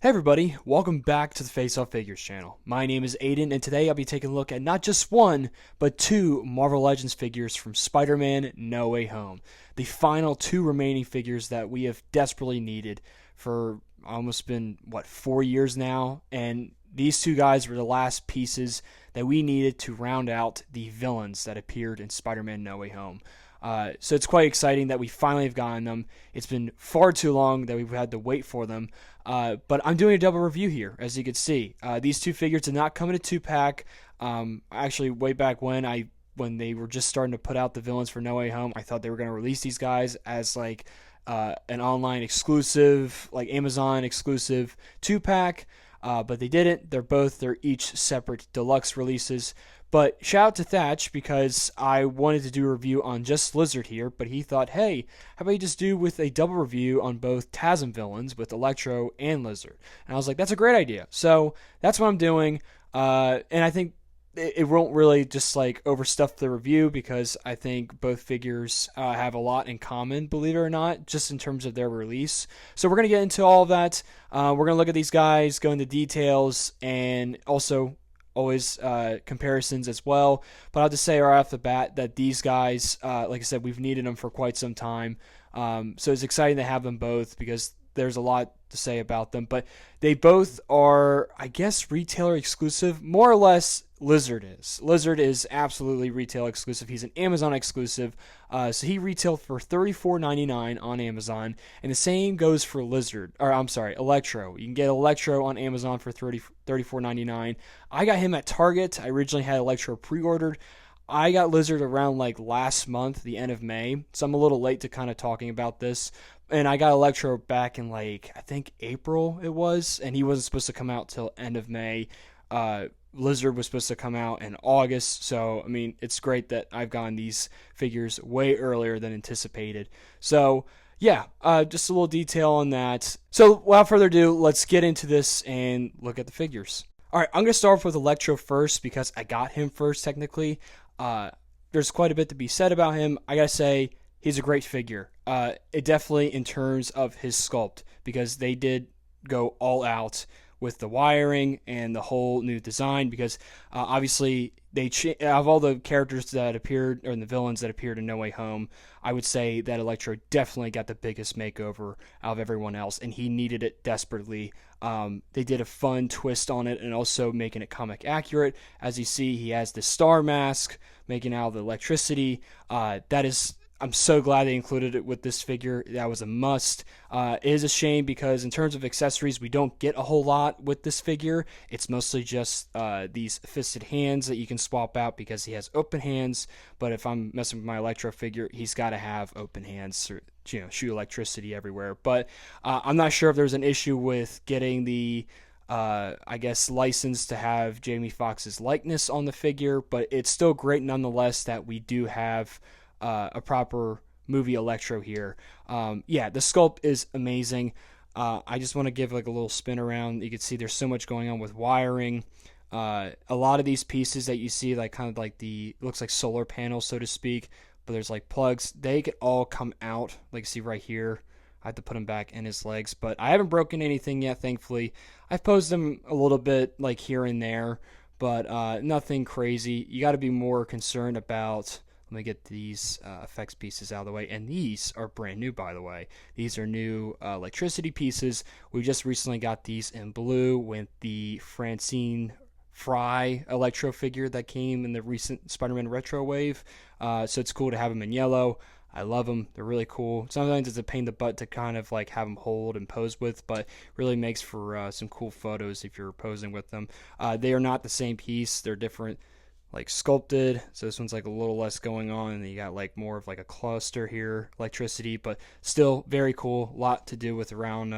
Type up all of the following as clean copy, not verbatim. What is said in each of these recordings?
Hey everybody, welcome back to the Face Off Figures channel. My name is Aiden, and today I'll be taking a look at not just one, but two Marvel Legends figures from Spider-Man No Way Home. The final two remaining figures that we have desperately needed for almost been, 4 years now, and these two guys were the last pieces that we needed to round out the villains that appeared in Spider-Man No Way Home. So it's quite exciting that we finally have gotten them. It's been far too long that we've had to wait for them. But I'm doing a double review here, as you can see. These two figures did not come in a two-pack. Actually, way back when they were just starting to put out the villains for No Way Home, I thought they were going to release these guys as like an online exclusive, like Amazon exclusive two-pack. But they didn't. They're each separate deluxe releases. But shout out to Thatch because I wanted to do a review on just Lizard here, but he thought, hey, how about you just do with a double review on both TASM villains with Electro and Lizard? And I was like, that's a great idea. So that's what I'm doing. And I think it won't really just like overstuff the review because I think both figures have a lot in common, believe it or not, just in terms of their release. So we're going to get into all of that. We're going to look at these guys, go into details, and also always comparisons as well. But I'll just say right off the bat that these guys, like I said, we've needed them for quite some time. So it's exciting to have them both because there's a lot to say about them. But they both are, I guess, retailer exclusive, more or less. Lizard is. Lizard is absolutely retail exclusive. He's an Amazon exclusive. So he retailed for $34.99 on Amazon. And the same goes for Electro. You can get Electro on Amazon for $34.99. I got him at Target. I originally had Electro pre-ordered. I got Lizard around like last month, the end of May. So I'm a little late to kind of talking about this. And I got Electro back in like, I think April it was. And he wasn't supposed to come out till end of May. Lizard was supposed to come out in August, so I mean it's great that I've gotten these figures way earlier than anticipated. So yeah, just a little detail on that. So without further ado, let's get into this and look at the figures. All right, I'm gonna start off with Electro first because I got him first technically. There's quite a bit to be said about him. I gotta say he's a great figure. It definitely in terms of his sculpt because they did go all out with the wiring and the whole new design because obviously of all the characters that appeared or the villains that appeared in No Way Home, I would say that Electro definitely got the biggest makeover out of everyone else, and he needed it desperately. They did a fun twist on it and also making it comic accurate. As you see, he has the star mask making out of the electricity. I'm so glad they included it with this figure. That was a must. It is a shame because in terms of accessories, we don't get a whole lot with this figure. It's mostly just these fisted hands that you can swap out because he has open hands. But if I'm messing with my Electro figure, he's got to have open hands or, shoot electricity everywhere. But I'm not sure if there's an issue with getting the license to have Jamie Foxx's likeness on the figure. But it's still great nonetheless that we do have a proper movie Electro here. The sculpt is amazing. I just want to give like a little spin around. You can see there's so much going on with wiring. A lot of these pieces that you see, like kind of like looks like solar panels, so to speak, but there's like plugs. They could all come out, like you see right here. I have to put them back in his legs, but I haven't broken anything yet, thankfully. I've posed them a little bit like here and there, but nothing crazy. You got to be more concerned about. Let me get these effects pieces out of the way. And these are brand new, by the way. These are new electricity pieces. We just recently got these in blue with the Francine Fry Electro figure that came in the recent Spider-Man Retro wave. So it's cool to have them in yellow. I love them. They're really cool. Sometimes it's a pain in the butt to kind of like have them hold and pose with, but really makes for some cool photos if you're posing with them. They are not the same piece. They're different, like sculpted, so this one's like a little less going on, and you got like more of like a cluster here, electricity, but still very cool. A lot to do with around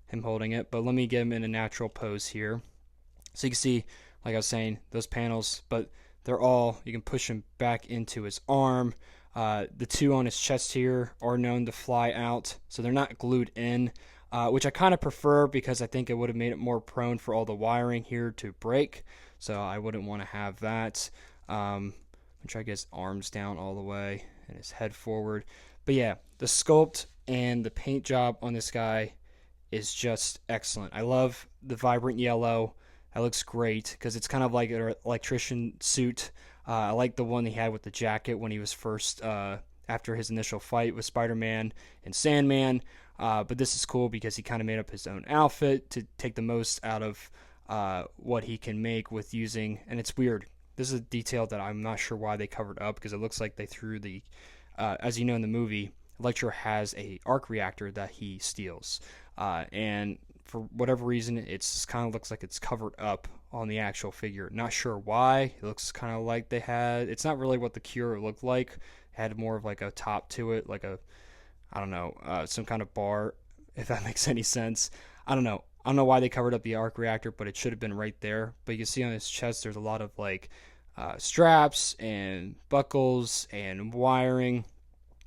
him holding it. But let me get him in a natural pose here, so you can see, like I was saying, those panels, but they're all, you can push him back into his arm. The two on his chest here are known to fly out, so they're not glued in, which I kind of prefer because I think it would have made it more prone for all the wiring here to break. So I wouldn't want to have that. I'm trying to get his arms down all the way and his head forward. But yeah, the sculpt and the paint job on this guy is just excellent. I love the vibrant yellow. That looks great because it's kind of like an electrician suit. I like the one he had with the jacket when he was first after his initial fight with Spider-Man and Sandman. But this is cool because he kind of made up his own outfit to take the most out of what he can make with using. And it's weird. This is a detail that I'm not sure why they covered up because it looks like they threw the, as you know in the movie, Electro has a arc reactor that he steals, and for whatever reason, it's kind of looks like it's covered up on the actual figure. Not sure why. It looks kind of like they had. It's not really what the Cure looked like. It had more of like a top to it, like a, I don't know, some kind of bar, if that makes any sense. I don't know. I don't know why they covered up the arc reactor, but it should have been right there. But you can see on his chest, there's a lot of like straps and buckles and wiring.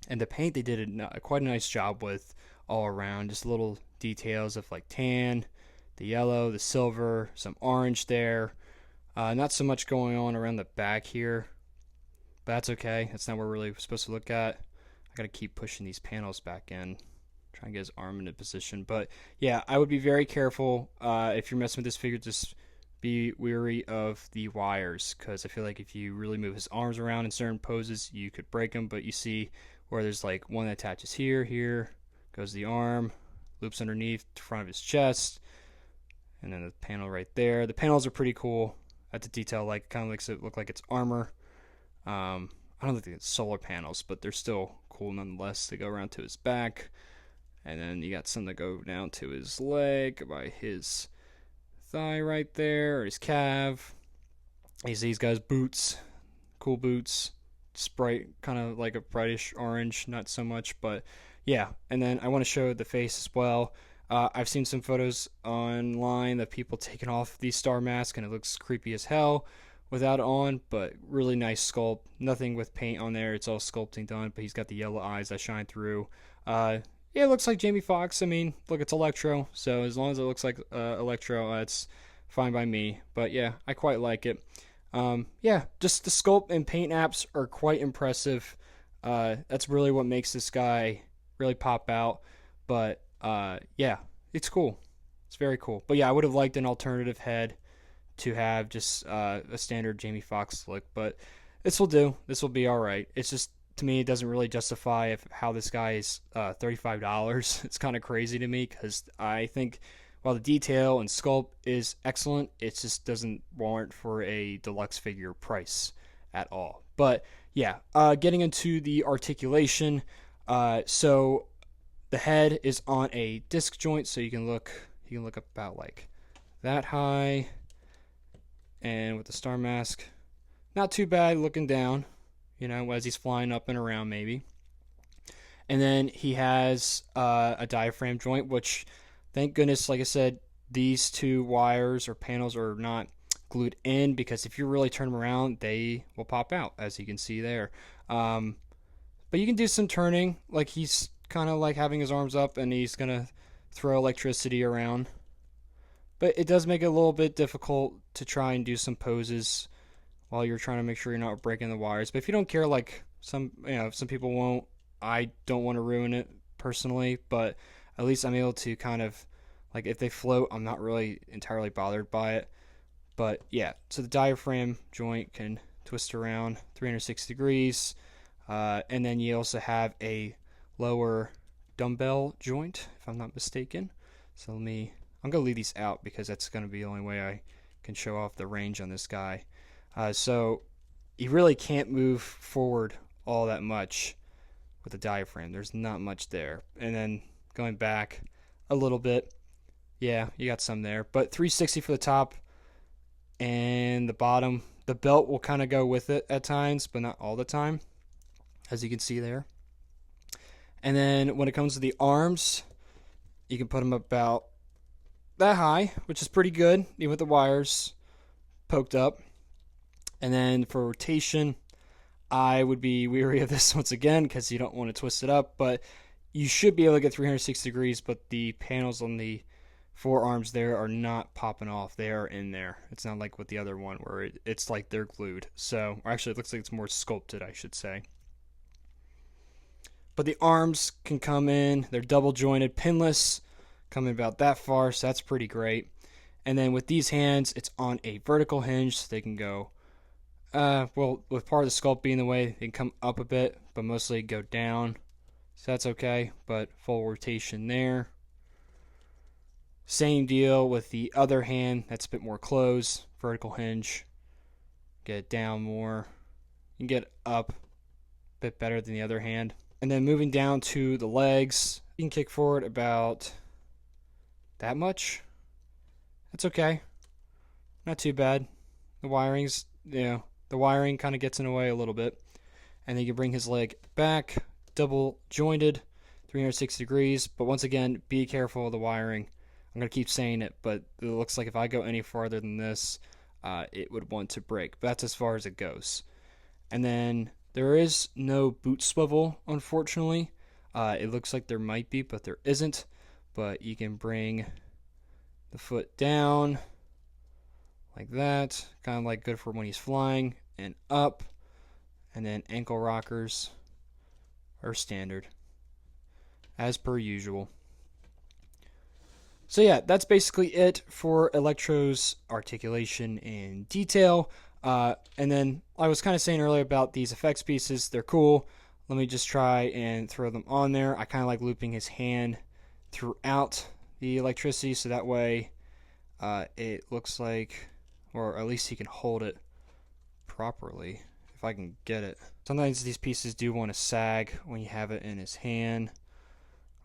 And the paint they did quite a nice job with all around. Just little details of like tan, the yellow, the silver, some orange there. Not so much going on around the back here, but that's okay. That's not what we're really supposed to look at. I gotta keep pushing these panels back in, trying to get his arm into position. But yeah, I would be very careful if you're messing with this figure. Just be wary of the wires because I feel like if you really move his arms around in certain poses, you could break them. But you see where there's like one that attaches here goes the arm, loops underneath the front of his chest, and then the panel right there. The panels are pretty cool. That's a detail, like kind of makes it look like it's armor. I don't think it's solar panels, but they're still cool nonetheless. They go around to his back, and then you got some that go down to his leg by his thigh right there, or his calf. You see he's got his boots, cool boots. Sprite, kind of like a brightish orange, not so much, but yeah. And then I want to show the face as well. I've seen some photos online of people taking off the star mask, and it looks creepy as hell without it on, but really nice sculpt. Nothing with paint on there. It's all sculpting done, but he's got the yellow eyes that shine through. Yeah, it looks like Jamie Foxx. I mean, look, it's Electro, so as long as it looks like Electro, it's fine by me. But yeah, I quite like it. Yeah, just the sculpt and paint apps are quite impressive. That's really what makes this guy really pop out. But yeah, it's cool. It's very cool. But yeah, I would have liked an alternative head to have just a standard Jamie Foxx look. But this will do. This will be all right. It's just, to me, it doesn't really justify how this guy is $35. It's kind of crazy to me because I think while the detail and sculpt is excellent, it just doesn't warrant for a deluxe figure price at all. But yeah, getting into the articulation. So the head is on a disc joint, so you can look about like that high, and with the star mask, not too bad looking down, as he's flying up and around maybe. And then he has a diaphragm joint, which, thank goodness, like I said, these two wires or panels are not glued in, because if you really turn them around, they will pop out, as you can see there. But you can do some turning, like he's kind of like having his arms up and he's going to throw electricity around. But it does make it a little bit difficult to try and do some poses while you're trying to make sure you're not breaking the wires. But if you don't care, like some people won't, I don't want to ruin it personally, but at least I'm able to kind of, like, if they float, I'm not really entirely bothered by it. But yeah, so the diaphragm joint can twist around 360 degrees. And then you also have a lower dumbbell joint, if I'm not mistaken. So I'm going to leave these out because that's going to be the only way I can show off the range on this guy. So you really can't move forward all that much with the diaphragm. There's not much there. And then going back a little bit, yeah, you got some there. But 360 for the top and the bottom. The belt will kind of go with it at times, but not all the time, as you can see there. And then when it comes to the arms, you can put them about that high, which is pretty good, even with the wires poked up. And then for rotation, I would be weary of this once again because you don't want to twist it up, but you should be able to get 360 degrees, but the panels on the forearms there are not popping off. They are in there. It's not like with the other one where it's like they're glued. So, or actually, it looks like it's more sculpted, I should say. But the arms can come in. They're double jointed, pinless, coming about that far, so that's pretty great. And then with these hands, it's on a vertical hinge, so they can go, well, with part of the sculpt being the way, they can come up a bit, but mostly go down. So that's okay, but full rotation there. Same deal with the other hand, that's a bit more closed, vertical hinge. Get it down more. You can get up a bit better than the other hand. And then moving down to the legs, you can kick forward about that much. That's okay. Not too bad. The wiring's, the wiring kind of gets in the way a little bit. And then you can bring his leg back, double jointed, 360 degrees. But once again, be careful of the wiring. I'm going to keep saying it, but it looks like if I go any farther than this, it would want to break. But that's as far as it goes. And then there is no boot swivel, unfortunately. It looks like there might be, but there isn't. But you can bring the foot down like that. Kind of like good for when he's flying. And up. And then ankle rockers are standard, as per usual. So yeah, that's basically it for Electro's articulation in detail. And then I was kind of saying earlier about these effects pieces. They're cool. Let me just try and throw them on there. I kind of like looping his hand throughout the electricity, so that way it looks like, or at least he can hold it properly if I can get it. Sometimes these pieces do want to sag when you have it in his hand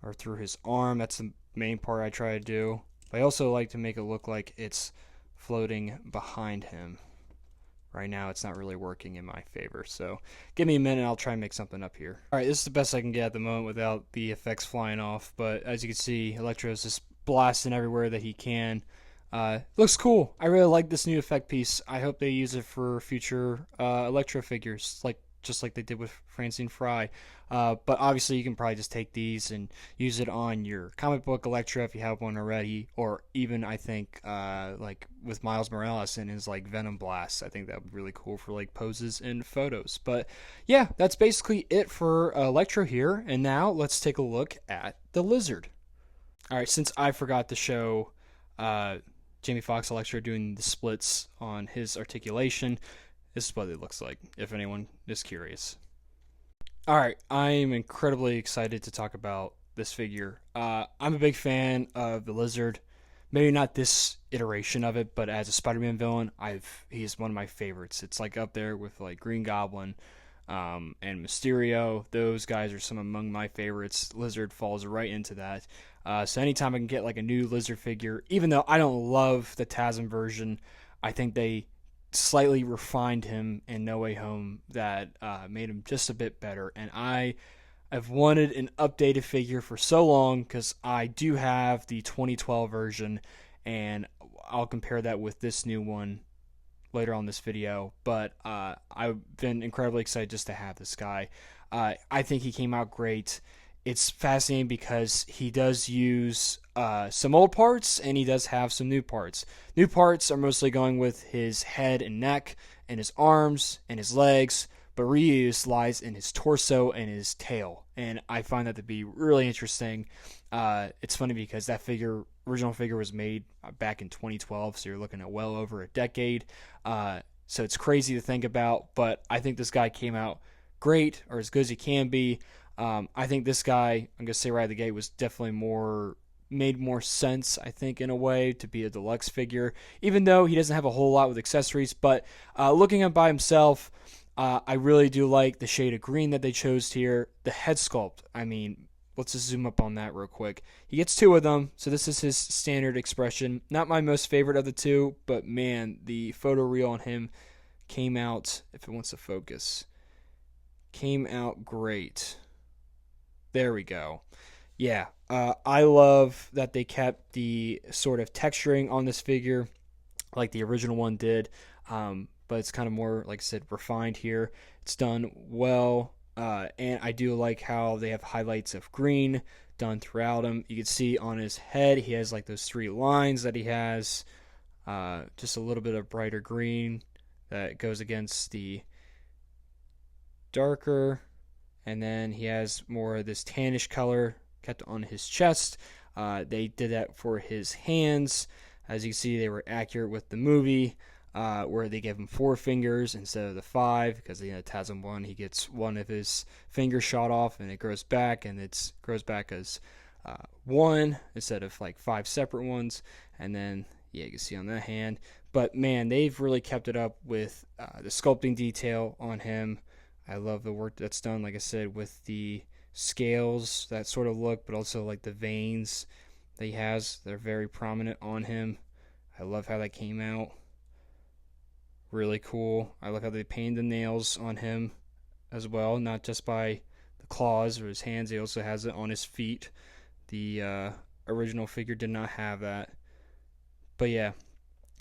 or through his arm. That's the main part I try to do. But I also like to make it look like it's floating behind him. Right now it's not really working in my favor, so give me a minute and I'll try and make something up here. Alright, this is the best I can get at the moment without the effects flying off, but as you can see, Electro's just blasting everywhere that he can. Looks cool. I really like this new effect piece. I hope they use it for future Electro figures, just like they did with Francine Fry. But obviously you can probably just take these and use it on your comic book Electro if you have one already, or even I think like with Miles Morales and his like Venom Blast. I think that would be really cool for like poses and photos. But yeah, that's basically it for Electro here. And now let's take a look at the Lizard. Alright, since I forgot to show Jamie Foxx Electro doing the splits on his articulation, this is what it looks like, if anyone is curious. Alright, I am incredibly excited to talk about this figure. I'm a big fan of the Lizard. Maybe not this iteration of it, but as a Spider-Man villain, he's one of my favorites. It's like up there with like Green Goblin and Mysterio. Those guys are some among my favorites. Lizard falls right into that. So anytime I can get like a new Lizard figure, even though I don't love the TASM version, I think they slightly refined him in No Way Home that made him just a bit better. And I have wanted an updated figure for so long because I do have the 2012 version, and I'll compare that with this new one later on this video. But I've been incredibly excited just to have this guy. I think he came out great. It's fascinating because he does use some old parts and he does have some new parts. New parts are mostly going with his head and neck and his arms and his legs, but reuse lies in his torso and his tail. And I find that to be really interesting. It's funny because that original figure was made back in 2012, so you're looking at well over a decade. So it's crazy to think about, but I think this guy came out great, or as good as he can be. I think this guy, I'm going to say right out of the gate, was definitely made more sense, I think, in a way, to be a deluxe figure, even though he doesn't have a whole lot with accessories. But looking at him by himself, I really do like the shade of green that they chose here. The head sculpt, I mean, let's just zoom up on that real quick. He gets two of them, so this is his standard expression. Not my most favorite of the two, but man, the photo reel on him came out, if it wants to focus, came out great. There we go. Yeah, I love that they kept the sort of texturing on this figure like the original one did, but it's kind of more, like I said, refined here. It's done well, and I do like how they have highlights of green done throughout him. You can see on his head he has like those three lines that he has, just a little bit of brighter green that goes against the darker. And then he has more of this tannish color kept on his chest. They did that for his hands. As you can see, they were accurate with the movie, where they gave him 4 fingers instead of the 5, because Tasm 1, he gets one of his fingers shot off, and it grows back, and it grows back as 1 instead of like 5 separate ones. And then, yeah, you can see on that hand. But man, they've really kept it up with the sculpting detail on him. I love the work that's done, like I said, with the scales, that sort of look, but also like the veins that he has. They're very prominent on him. I love how that came out. Really cool. I love how they painted the nails on him as well, not just by the claws or his hands. He also has it on his feet. The original figure did not have that. But yeah,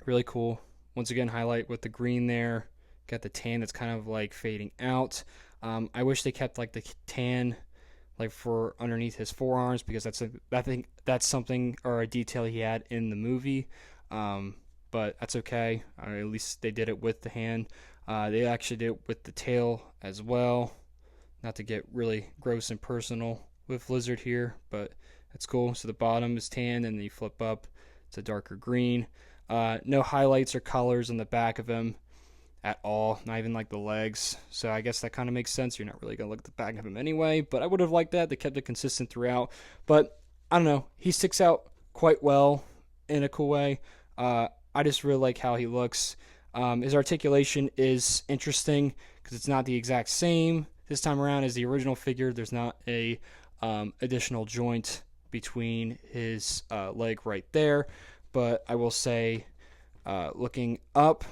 really cool. Once again, highlight with the green there. Got the tan that's kind of like fading out. I wish they kept like the tan like for underneath his forearms, because I think that's something or a detail he had in the movie. But that's okay. At least they did it with the hand. They actually did it with the tail as well. Not to get really gross and personal with Lizard here, but that's cool. So the bottom is tan, and then you flip up, it's a darker green. No highlights or colors on the back of him at all, not even like the legs. So I guess that kind of makes sense. You're not really going to look at the back of him anyway, but I would have liked that. They kept it consistent throughout. But I don't know. He sticks out quite well in a cool way. I just really like how he looks. His articulation is interesting because it's not the exact same this time around as the original figure. There's not a additional joint between his leg right there. But I will say, looking up,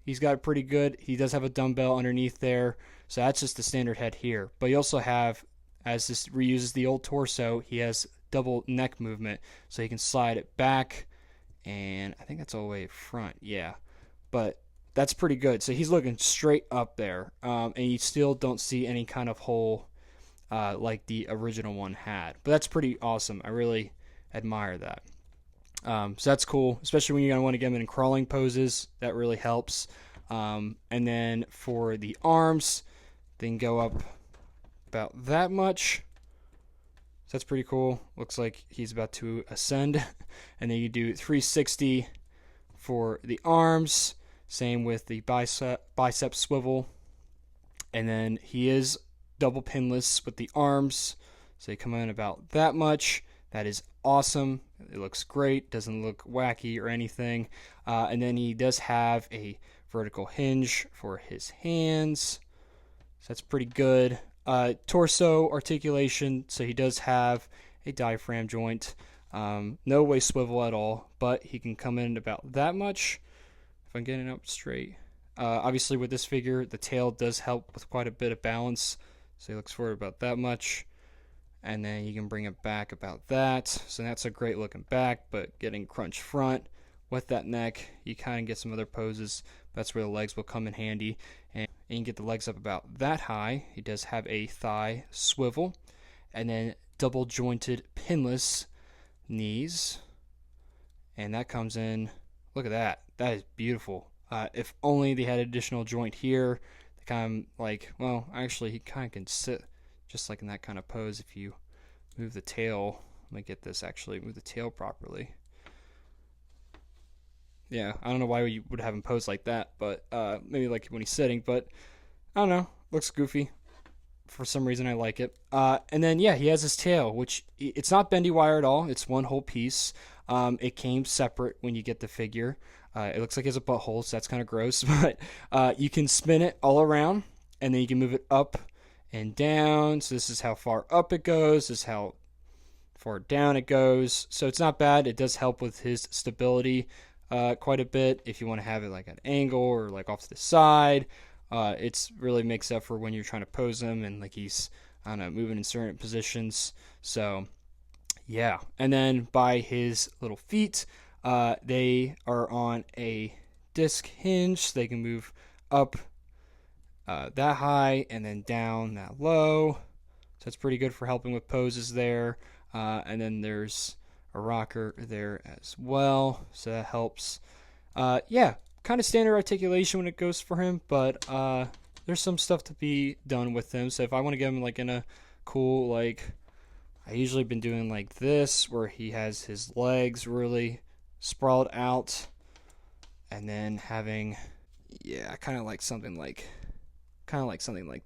he's got it pretty good. He does have a dumbbell underneath there, so that's just the standard head here. But you also have, as this reuses the old torso, he has double neck movement, so he can slide it back, and I think that's all the way front, yeah. But that's pretty good. So he's looking straight up there, and you still don't see any kind of hole like the original one had. But that's pretty awesome. I really admire that. So that's cool, especially when you're going to want to get them in crawling poses. That really helps. And then for the arms, they can go up about that much. So that's pretty cool. Looks like he's about to ascend. And then you do 360 for the arms. Same with the bicep swivel. And then he is double pinless with the arms. So they come in about that much. That is awesome. It looks great. Doesn't look wacky or anything. And then he does have a vertical hinge for his hands. So that's pretty good. Torso articulation. So he does have a diaphragm joint. No waist swivel at all. But he can come in about that much. If I'm getting it up straight. Obviously with this figure, the tail does help with quite a bit of balance. So he looks forward about that much. And then you can bring it back about that. So that's a great looking back, but getting crunch front with that neck, you kind of get some other poses. That's where the legs will come in handy. And you can get the legs up about that high. He does have a thigh swivel. And then double jointed pinless knees. And that comes in, look at that. That is beautiful. If only they had an additional joint here. They kind of like, well, actually he kind of can sit just like in that kind of pose. If you move the tail, let me get this, actually move the tail properly. Yeah, I don't know why you would have him pose like that, but maybe like when he's sitting, but I don't know, looks goofy. For some reason I like it. And then yeah, he has his tail, which it's not bendy wire at all. It's one whole piece. It came separate when you get the figure. It looks like he has a butthole, so that's kind of gross, but you can spin it all around, and then you can move it up and down. So this is how far up it goes. This is how far down it goes. So it's not bad. It does help with his stability quite a bit. If you want to have it like at an angle or like off to the side, it's really makes up for when you're trying to pose him and like he's, I don't know, moving in certain positions. So yeah. And then by his little feet, they are on a disc hinge. So they can move up that high and then down that low. So it's pretty good for helping with poses there. And then there's a rocker there as well. So that helps. Yeah, kind of standard articulation when it goes for him, but there's some stuff to be done with him. So if I want to get him like in a cool, like, I usually been doing like this, where he has his legs really sprawled out, and then having, yeah, kind of like something like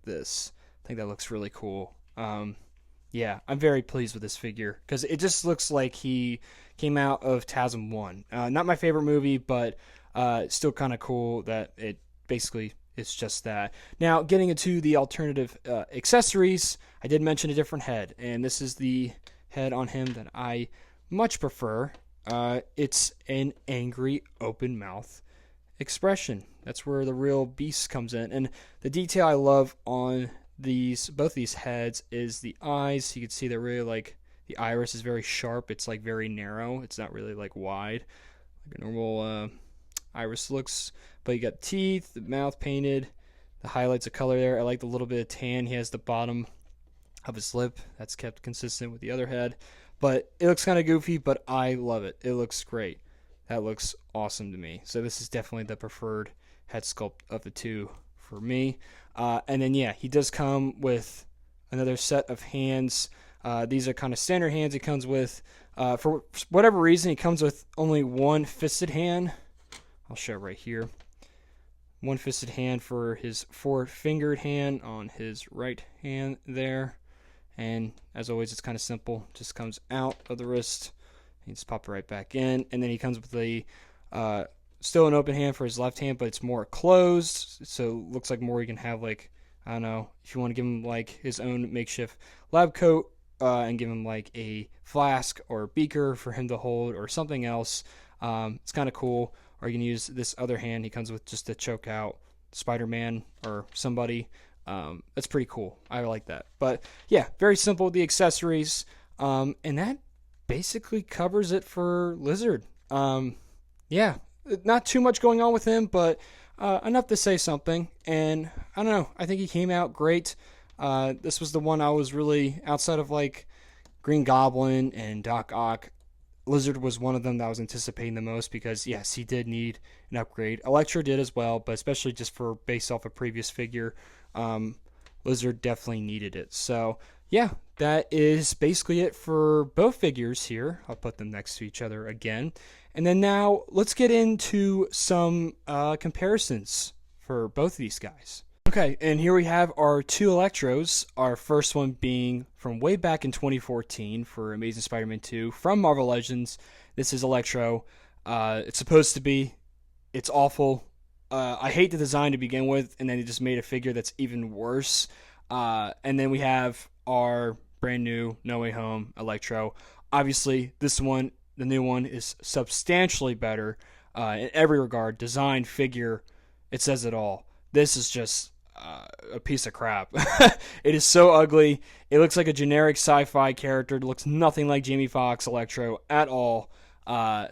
this. I think that looks really cool. Yeah, I'm very pleased with this figure because it just looks like he came out of TASM 1. Not my favorite movie, but still kind of cool that it basically is just that. Now, getting into the alternative accessories, I did mention a different head, and this is the head on him that I much prefer. It's an angry open mouth expression. That's where the real beast comes in. And the detail I love on both these heads is the eyes. You can see that really like the iris is very sharp. It's like very narrow. It's not really like wide like a normal iris looks. But you got teeth, the mouth painted, the highlights of color there. I like the little bit of tan he has the bottom of his lip. That's kept consistent with the other head. But it looks kind of goofy, but I love it. It looks great. That looks awesome to me. So this is definitely the preferred head sculpt of the two for me. And then, yeah, he does come with another set of hands. These are kind of standard hands he comes with. For whatever reason, he comes with only one fisted hand. I'll show right here. One fisted hand for his four-fingered hand on his right hand there. And as always, it's kind of simple. Just comes out of the wrist. You just pop it right back in. And then he comes with a still an open hand for his left hand, but it's more closed. So it looks like more you can have, like, I don't know, if you want to give him like his own makeshift lab coat and give him like a flask or beaker for him to hold or something else. It's kind of cool. Or you can use this other hand. He comes with just to choke out Spider-Man or somebody. That's pretty cool. I like that. But yeah, very simple, the accessories. And that basically covers it for Lizard. Yeah, not too much going on with him, but enough to say something. And I don't know, I think he came out great. This was the one I was really, outside of like Green Goblin and Doc Ock, Lizard was one of them that I was anticipating the most because, yes, he did need an upgrade. Electro did as well, but especially just for based off a previous figure, Lizard definitely needed it. So, yeah, that is basically it for both figures here. I'll put them next to each other again. And then now let's get into some comparisons for both of these guys. Okay, and here we have our two Electros. Our first one being from way back in 2014 for Amazing Spider-Man 2 from Marvel Legends. This is Electro. It's supposed to be. It's awful. I hate the design to begin with, and then they just made a figure that's even worse. And then we have our brand new No Way Home Electro. Obviously, this one, the new one, is substantially better in every regard. Design, figure, it says it all. This is just a piece of crap. It is so ugly. It looks like a generic sci-fi character. It looks nothing like Jamie Foxx Electro at all.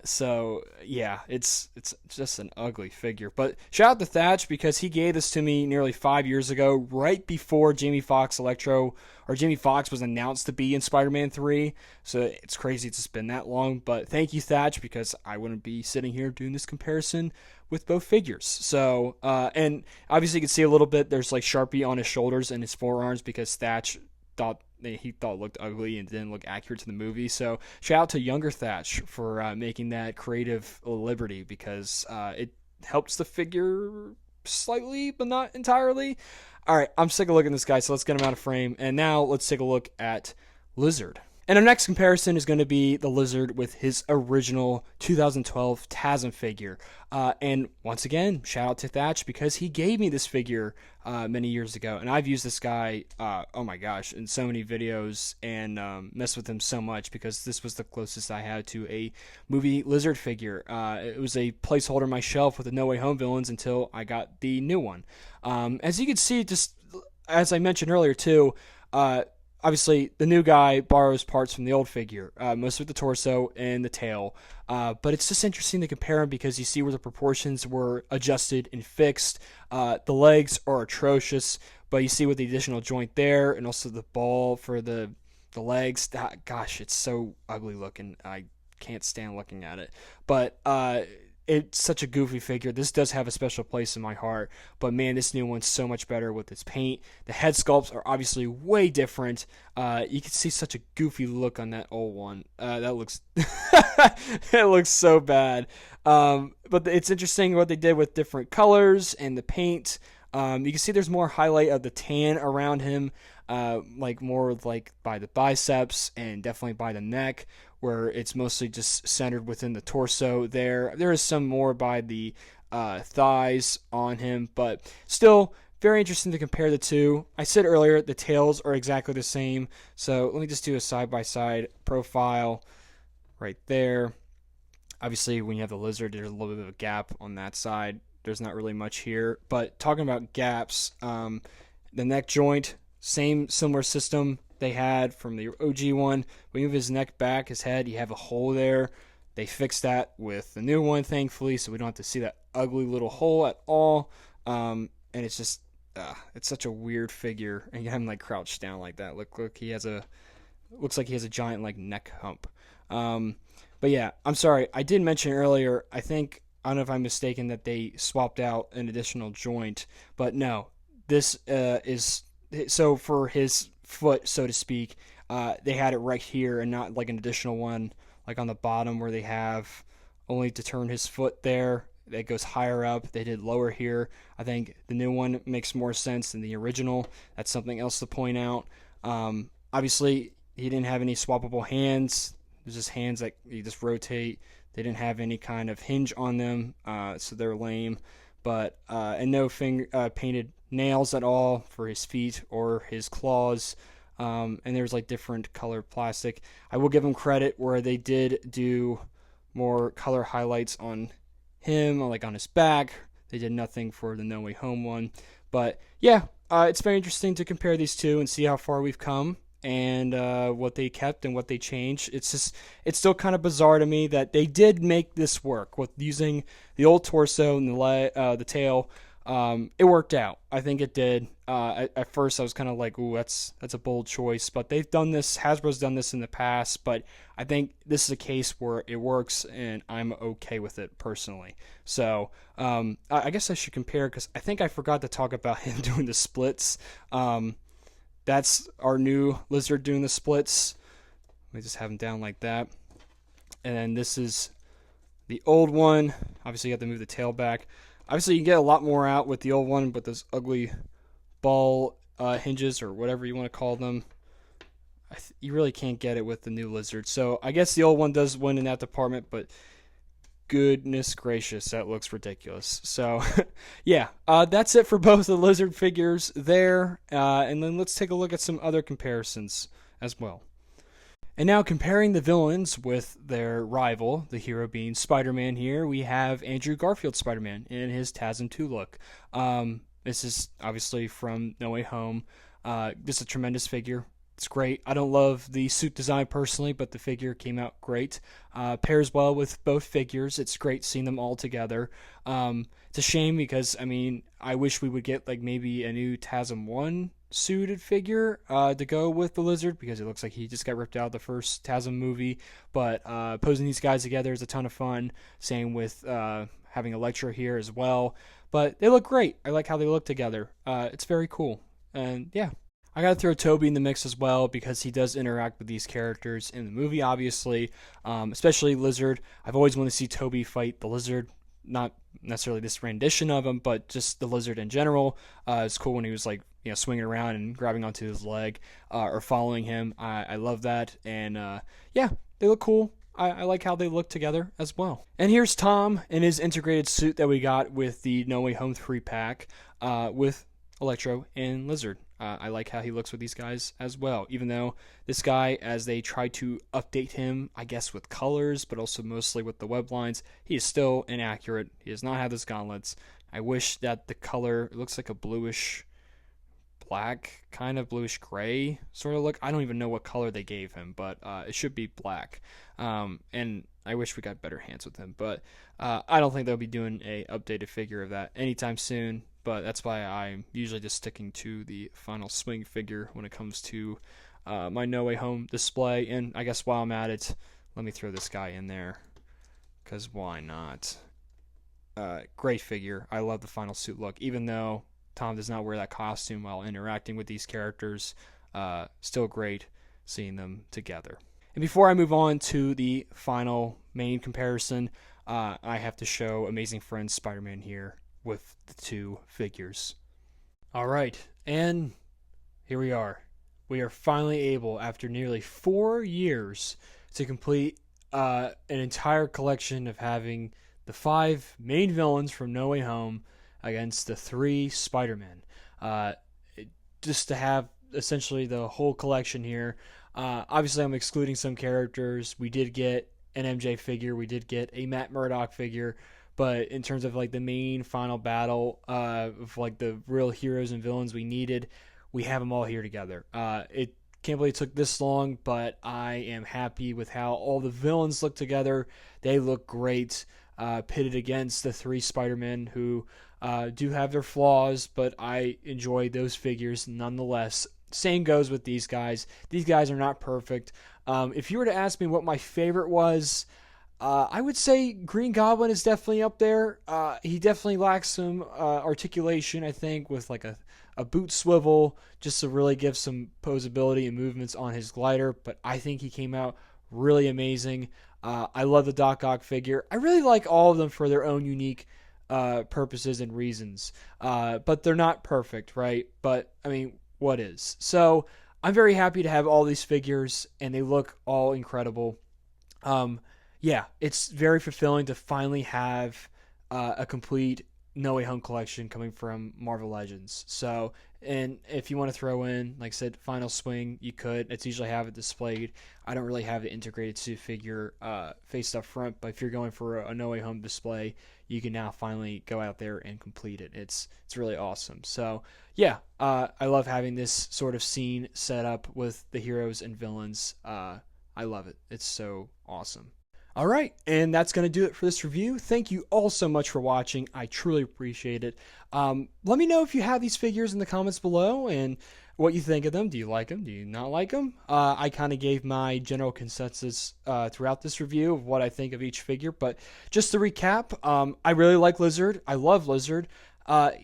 So yeah, it's just an ugly figure. But shout out to Thatch because he gave this to me nearly 5 years ago, right before Jamie Foxx Electro or Jamie Foxx was announced to be in Spider-Man 3. So it's crazy it's been that long. But thank you, Thatch, because I wouldn't be sitting here doing this comparison with both figures. So and obviously you can see a little bit. There's like Sharpie on his shoulders and his forearms because Thatch thought it looked ugly and didn't look accurate to the movie. So shout out to younger Thatch for making that creative liberty because it helps the figure slightly, but not entirely. All right, I'm sick of looking at this guy, so let's get him out of frame. And now let's take a look at Lizard. And our next comparison is going to be the Lizard with his original 2012 TASM figure. And once again, shout out to Thatch because he gave me this figure many years ago. And I've used this guy, oh my gosh, in so many videos and messed with him so much because this was the closest I had to a movie Lizard figure. It was a placeholder on my shelf with the No Way Home villains until I got the new one. As you can see, just as I mentioned earlier too, obviously, the new guy borrows parts from the old figure, most of the torso and the tail. But it's just interesting to compare them because you see where the proportions were adjusted and fixed. The legs are atrocious, but you see with the additional joint there and also the ball for the legs. Gosh, it's so ugly looking. I can't stand looking at it. But it's such a goofy figure. This does have a special place in my heart, but man, this new one's so much better with its paint. The head sculpts are obviously way different. You can see such a goofy look on that old one. That looks it looks so bad. But it's interesting what they did with different colors and the paint. You can see there's more highlight of the tan around him, like more like by the biceps and definitely by the neck, where it's mostly just centered within the torso there. There is some more by the thighs on him, but still very interesting to compare the two. I said earlier the tails are exactly the same, so let me just do a side-by-side profile right there. Obviously, when you have the lizard, there's a little bit of a gap on that side. There's not really much here. But talking about gaps, the neck joint, same similar system they had from the OG one. When you move his neck back, his head, you have a hole there. They fixed that with the new one, thankfully, so we don't have to see that ugly little hole at all. And it's just, it's such a weird figure. And you have him like crouched down like that. Look, looks like he has a giant like neck hump. But yeah, I'm sorry. I did mention earlier, I don't know if I'm mistaken, that they swapped out an additional joint, but no, this is, so for his foot, so to speak, they had it right here and not like an additional one like on the bottom where they have only to turn his foot there. That goes higher up. They did lower here. I think the new one makes more sense than the original. That's something else to point out. Obviously, he didn't have any swappable hands. There's just hands that you just rotate. They didn't have any kind of hinge on them, so they're lame. But and no painted nails at all for his feet or his claws. And there's like different colored plastic. I will give them credit where they did do more color highlights on him, like on his back. They did nothing for the No Way Home one. But yeah, it's very interesting to compare these two and see how far we've come, and what they kept and what they changed. It's still kind of bizarre to me that they did make this work with using the old torso and the tail. It worked out. I think it did. At first I was kind of like, ooh, that's a bold choice, but they've done this. Hasbro's done this in the past, but I think this is a case where it works, and I'm okay with it personally. So I guess I should compare, because I think I forgot to talk about him doing the splits. That's our new lizard doing the splits. Let me just have him down like that. And then this is the old one. Obviously, you have to move the tail back. Obviously, you can get a lot more out with the old one, but those ugly ball hinges, or whatever you want to call them, you really can't get it with the new lizard. So I guess the old one does win in that department, but goodness gracious, that looks ridiculous. So yeah, that's it for both the lizard figures there, and then let's take a look at some other comparisons as well. And now, comparing the villains with their rival, the hero being Spider-Man here, we have Andrew Garfield's Spider-Man in his TASM 2 look. This is obviously from No Way Home. Just a tremendous figure. It's great. I don't love the suit design personally, but the figure came out great. Pairs well with both figures. It's great seeing them all together. It's a shame because, I mean, I wish we would get like maybe a new TASM 1 suited figure to go with the lizard, because it looks like he just got ripped out of the first TASM movie. But posing these guys together is a ton of fun. Same with having Electro here as well. But they look great. I like how they look together. It's very cool. And yeah. I gotta throw Toby in the mix as well, because he does interact with these characters in the movie, obviously, especially Lizard. I've always wanted to see Toby fight the Lizard, not necessarily this rendition of him, but just the Lizard in general. It's cool when he was like, swinging around and grabbing onto his leg, or following him. I love that, and yeah, they look cool. I like how they look together as well. And here's Tom in his integrated suit that we got with the No Way Home 3-pack, with Electro and Lizard. I like how he looks with these guys as well, even though this guy, as they try to update him, I guess with colors, but also mostly with the web lines, he is still inaccurate. He does not have those gauntlets. I wish that the color, it looks like a bluish black, kind of bluish gray sort of look. I don't even know what color they gave him, but it should be black. And I wish we got better hands with him, but I don't think they'll be doing a updated figure of that anytime soon. But that's why I'm usually just sticking to the final swing figure when it comes to my No Way Home display. And I guess while I'm at it, let me throw this guy in there, because why not? Great figure. I love the final suit look, even though Tom does not wear that costume while interacting with these characters. Still great seeing them together. And before I move on to the final main comparison, I have to show Amazing Friends Spider-Man here with the two figures. All right, and here we are. We are finally able, after nearly 4 years, to complete an entire collection of having the 5 main villains from No Way Home against the 3 Spider-Men. Uh, just to have essentially the whole collection here. Obviously, I'm excluding some characters. We did get an MJ figure. We did get a Matt Murdock figure. But in terms of like the main final battle of like the real heroes and villains we needed, we have them all here together. It can't believe it took this long, but I am happy with how all the villains look together. They look great, pitted against the 3 Spider-Men who do have their flaws, but I enjoy those figures nonetheless. Same goes with these guys. These guys are not perfect. If you were to ask me what my favorite was, I would say Green Goblin is definitely up there. He definitely lacks some articulation, I think, with like a boot swivel just to really give some posability and movements on his glider. But I think he came out really amazing. I love the Doc Ock figure. I really like all of them for their own unique purposes and reasons. But they're not perfect, right? But, I mean, what is? So I'm very happy to have all these figures, and they look all incredible. Yeah, it's very fulfilling to finally have a complete No Way Home collection coming from Marvel Legends. So, and if you want to throw in, like I said, Final Swing, you could. It's usually have it displayed. I don't really have the integrated suit figure faced up front, but if you're going for a No Way Home display, you can now finally go out there and complete it. It's really awesome. So, yeah, I love having this sort of scene set up with the heroes and villains. I love it. It's so awesome. All right, and that's going to do it for this review. Thank you all so much for watching. I truly appreciate it. Let me know if you have these figures in the comments below and what you think of them. Do you like them? Do you not like them? I kind of gave my general consensus throughout this review of what I think of each figure, but just to recap, I really like Lizard. I love Lizard.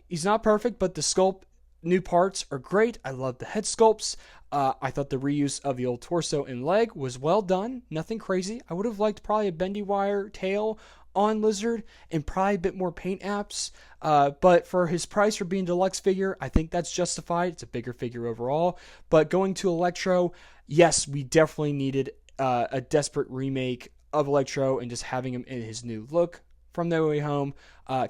He's not perfect, but the sculpt new parts are great. I love the head sculpts. I thought the reuse of the old torso and leg was well done. Nothing crazy. I would have liked probably a bendy wire tail on Lizard and probably a bit more paint apps. But for his price for being a deluxe figure, I think that's justified. It's a bigger figure overall. But going to Electro, yes, we definitely needed a desperate remake of Electro and just having him in his new look from No Way Home.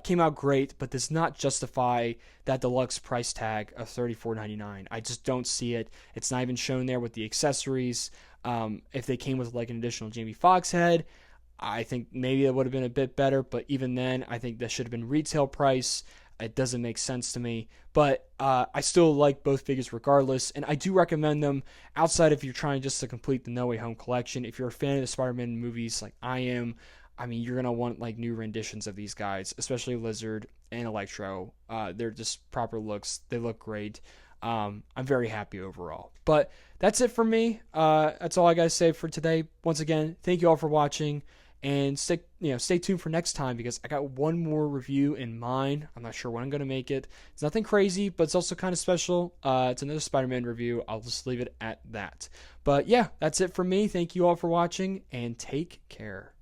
Came out great, but does not justify that deluxe price tag of $34.99. I just don't see it. It's not even shown there with the accessories. If they came with like an additional Jamie Foxx head, I think maybe it would have been a bit better, but even then, I think that should have been retail price. It doesn't make sense to me, but I still like both figures regardless, and I do recommend them outside if you're trying just to complete the No Way Home collection. If you're a fan of the Spider-Man movies like I am, I mean, you're going to want like new renditions of these guys, especially Lizard and Electro. They're just proper looks. They look great. I'm very happy overall. But that's it for me. That's all I got to say for today. Once again, thank you all for watching, and stay tuned for next time because I got one more review in mind. I'm not sure when I'm going to make it. It's nothing crazy, but it's also kind of special. It's another Spider-Man review. I'll just leave it at that. But yeah, that's it for me. Thank you all for watching, and take care.